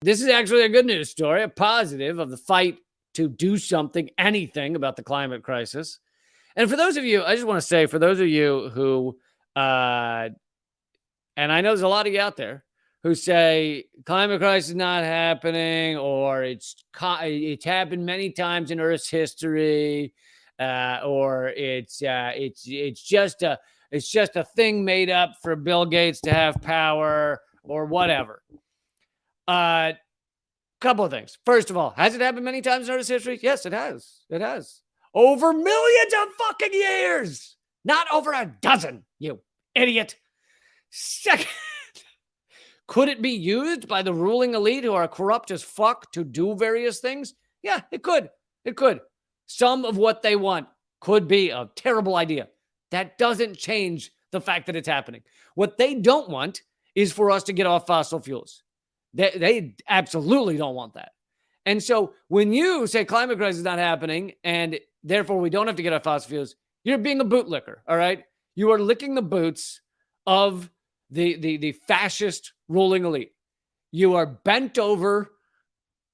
This is actually a good news story, a positive of the fight to do something, anything about the climate crisis. And for those of you, I just want to say, for those of you who, and I know there's a lot of you out there who say climate crisis is not happening, or it's happened many times in Earth's history, or it's just a thing made up for Bill Gates to have power or whatever. Couple of things. First of all, has it happened many times in Earth's history? Yes, it has. It has. Over millions of fucking years. Not over a dozen, you idiot. Second, could it be used by the ruling elite who are corrupt as fuck to do various things? Yeah, it could. It could. Some of what they want could be a terrible idea. That doesn't change the fact that it's happening. What they don't want is for us to get off fossil fuels. They absolutely don't want that. And so when you say climate crisis is not happening and therefore we don't have to get off fossil fuels, you're being a bootlicker, all right? You are licking the boots of the fascist ruling elite. You are bent over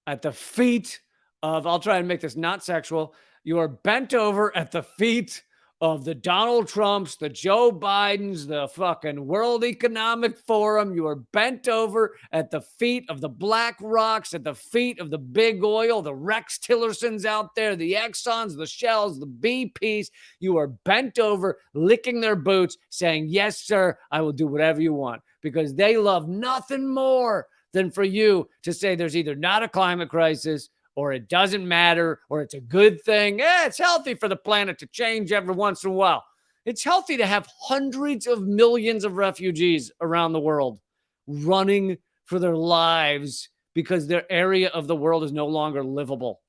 at the feet of, I'll try and make this not sexual. You are bent over at the feet of the Donald Trumps, the Joe Bidens, the fucking World Economic Forum. You are bent over at the feet of the Black Rocks, at the feet of the big oil, the Rex Tillersons out there, the Exxons, the Shells, the BPs. You are bent over, licking their boots, saying, yes, sir, I will do whatever you want, because they love nothing more than for you to say there's either not a climate crisis, or it doesn't matter, or it's a good thing. Yeah, it's healthy for the planet to change every once in a while. It's healthy to have hundreds of millions of refugees around the world running for their lives because their area of the world is no longer livable.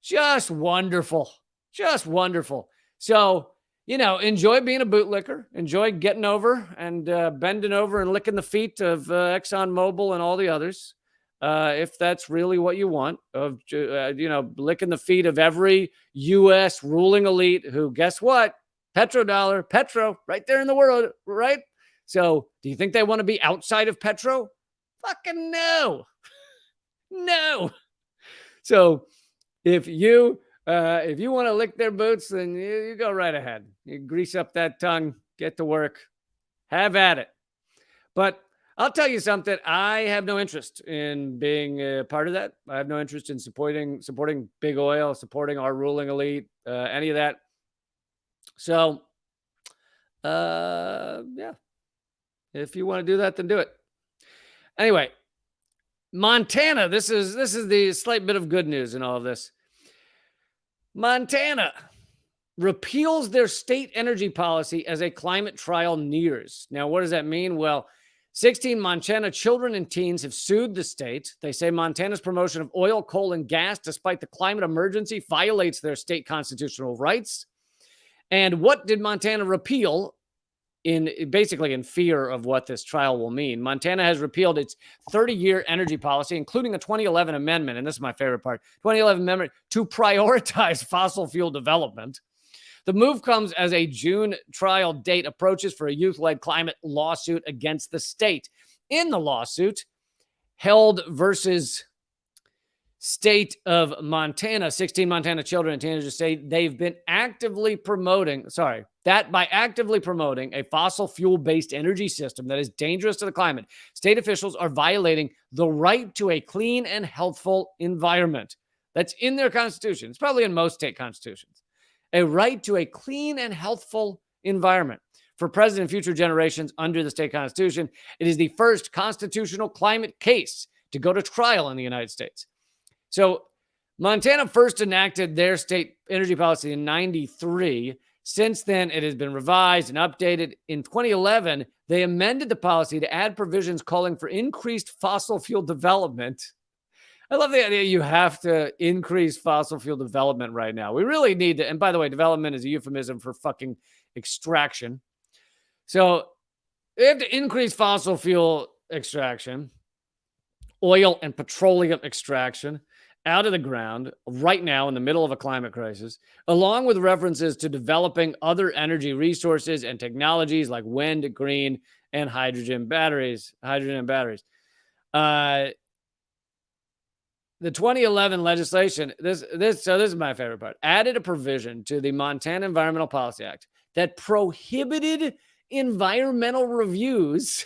Just wonderful. Just wonderful. So, enjoy being a bootlicker. Enjoy getting over and bending over and licking the feet of ExxonMobil and all the others. If that's really what you want, of licking the feet of every U.S. ruling elite who, guess what? Petrodollar, Petro, right there in the world, right? So do you think they want to be outside of Petro? Fucking no. No. So if you want to lick their boots, then you go right ahead. You grease up that tongue, get to work, have at it. But I'll tell you something. I have no interest in being a part of that. I have no interest in supporting big oil, supporting our ruling elite, any of that. So, yeah, if you want to do that, then do it. Anyway, Montana. This is the slight bit of good news in all of this. Montana repeals their state energy policy as a climate trial nears. Now, what does that mean? Well, 16 Montana children and teens have sued the state. They say Montana's promotion of oil, coal, and gas, despite the climate emergency, violates their state constitutional rights. And what did Montana repeal basically in fear of what this trial will mean? Montana has repealed its 30-year energy policy, including a 2011 amendment, and this is my favorite part, 2011 amendment to prioritize fossil fuel development. The move comes as a June trial date approaches for a youth-led climate lawsuit against the state. In the lawsuit, held versus state of Montana, 16 Montana children and teenagers say they've been actively promoting a fossil fuel-based energy system that is dangerous to the climate. State officials are violating the right to a clean and healthful environment. That's in their constitution. It's probably in most state constitutions. A right to a clean and healthful environment for present and future generations under the state constitution. It is the first constitutional climate case to go to trial in the United States. So Montana first enacted their state energy policy in 1993. Since then, it has been revised and updated. In 2011, they amended the policy to add provisions calling for increased fossil fuel development. I love the idea you have to increase fossil fuel development right now. We really need to. And by the way, development is a euphemism for fucking extraction. So they have to increase fossil fuel extraction, oil and petroleum extraction out of the ground right now in the middle of a climate crisis, along with references to developing other energy resources and technologies like wind, green, and hydrogen batteries. The 2011 legislation, this is my favorite part, added a provision to the Montana Environmental Policy Act that prohibited environmental reviews,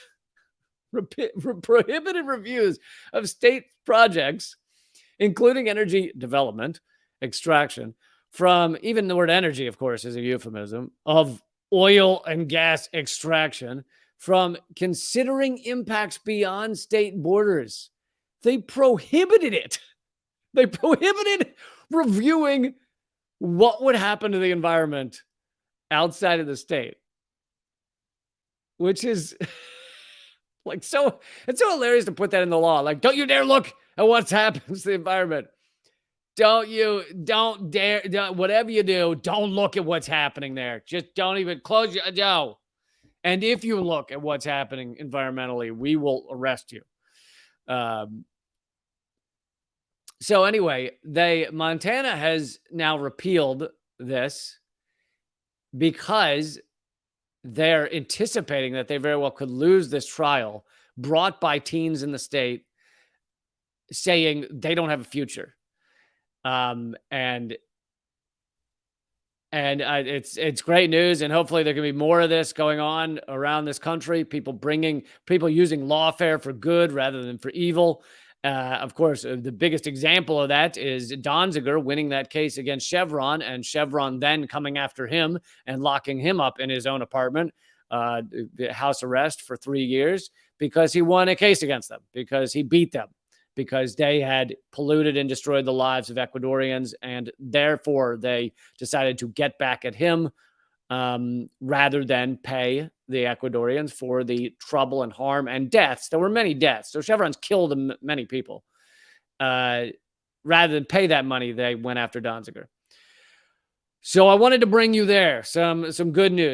prohibited reviews of state projects, including energy development, extraction, from, even the word energy, of course, is a euphemism, of oil and gas extraction, from considering impacts beyond state borders. They prohibited it. They prohibited reviewing what would happen to the environment outside of the state, which is like, so it's so hilarious to put that in the law. Like, don't you dare look at what's happened to the environment. Don't dare, whatever you do, don't look at what's happening there. Just don't even close your, no. And if you look at what's happening environmentally, we will arrest you. So anyway, Montana has now repealed this because they're anticipating that they very well could lose this trial brought by teens in the state saying they don't have a future. It's great news, and hopefully there can be more of this going on around this country. People using lawfare for good rather than for evil. Of course, the biggest example of that is Donziger winning that case against Chevron, and Chevron then coming after him and locking him up in his own apartment, house arrest for 3 years, because he won a case against them, because he beat them, because they had polluted and destroyed the lives of Ecuadorians, and therefore they decided to get back at him rather than pay the Ecuadorians for the trouble and harm and deaths. There were many deaths. So Chevron's killed many people. Rather than pay that money, they went after Donziger. So I wanted to bring you there some good news.